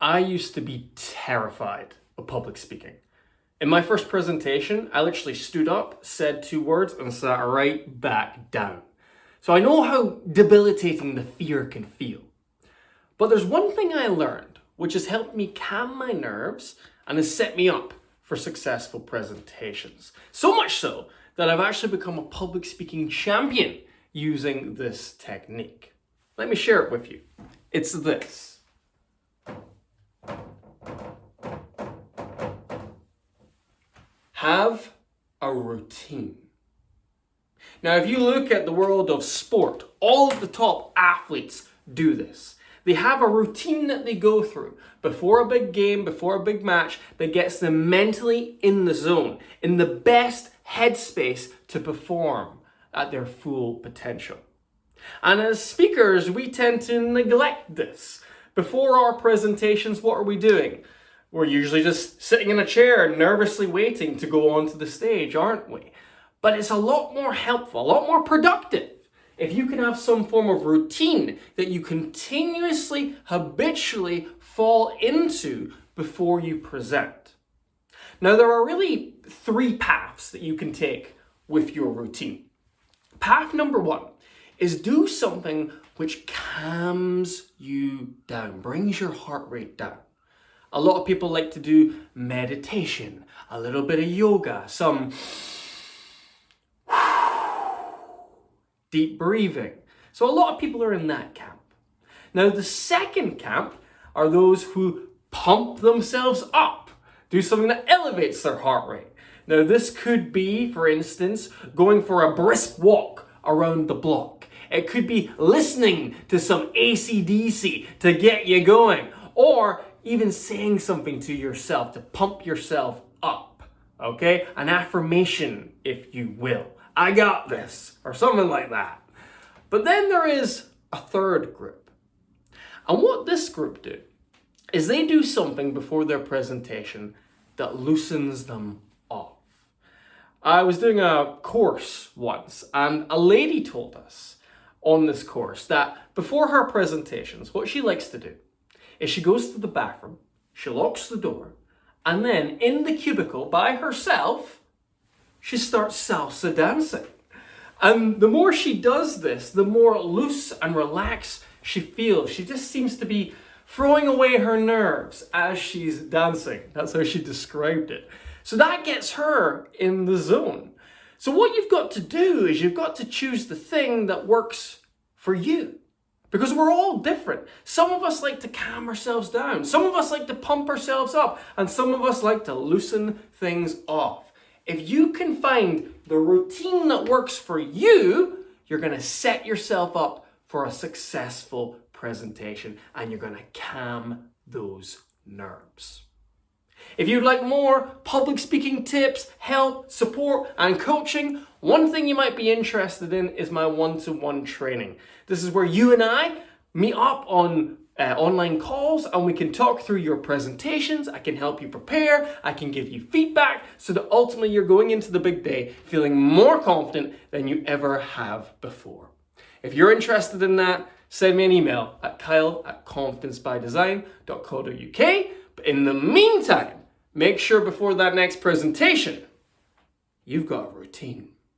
I used to be terrified of public speaking. In my first presentation, I literally stood up, said 2 words, and sat right back down. So I know how debilitating the fear can feel. But there's one thing I learned, which has helped me calm my nerves and has set me up for successful presentations. So much so that I've actually become a public speaking champion using this technique. Let me share it with you. It's this. Have a routine. Now, if you look at the world of sport, all of the top athletes do this. They have a routine that they go through before a big game, before a big match, that gets them mentally in the zone, in the best headspace to perform at their full potential. And as speakers, we tend to neglect this. Before our presentations, what are we doing? We're usually just sitting in a chair, nervously waiting to go onto the stage, aren't we? But it's a lot more helpful, a lot more productive if you can have some form of routine that you continuously, habitually fall into before you present. Now, there are really 3 paths that you can take with your routine. Path number 1 is do something which calms you down, brings your heart rate down. A lot of people like to do meditation, a little bit of yoga, some deep breathing. So a lot of people are in that camp. Now, the second camp are those who pump themselves up, do something that elevates their heart rate. Now, this could be, for instance, going for a brisk walk around the block. It could be listening to some AC/DC to get you going, or even saying something to yourself to pump yourself up, okay? An affirmation, if you will. I got this, or something like that. But then there is a third group. And what this group do is they do something before their presentation that loosens them off. I was doing a course once, and a lady told us on this course that before her presentations, what she likes to do is she goes to the bathroom, she locks the door, and then in the cubicle by herself, she starts salsa dancing. And the more she does this, the more loose and relaxed she feels. She just seems to be throwing away her nerves as she's dancing. That's how she described it. So that gets her in the zone. So what you've got to do is you've got to choose the thing that works for you. Because we're all different. Some of us like to calm ourselves down. Some of us like to pump ourselves up. And some of us like to loosen things off. If you can find the routine that works for you, you're going to set yourself up for a successful presentation. And you're going to calm those nerves. If you'd like more public speaking tips, help, support, and coaching, one thing you might be interested in is my one-to-one training. This is where you and I meet up on online calls and we can talk through your presentations. I can help you prepare. I can give you feedback so that ultimately you're going into the big day feeling more confident than you ever have before. If you're interested in that, send me an email at kyle@confidencebydesign.co.uk. But in the meantime, make sure before that next presentation, you've got a routine.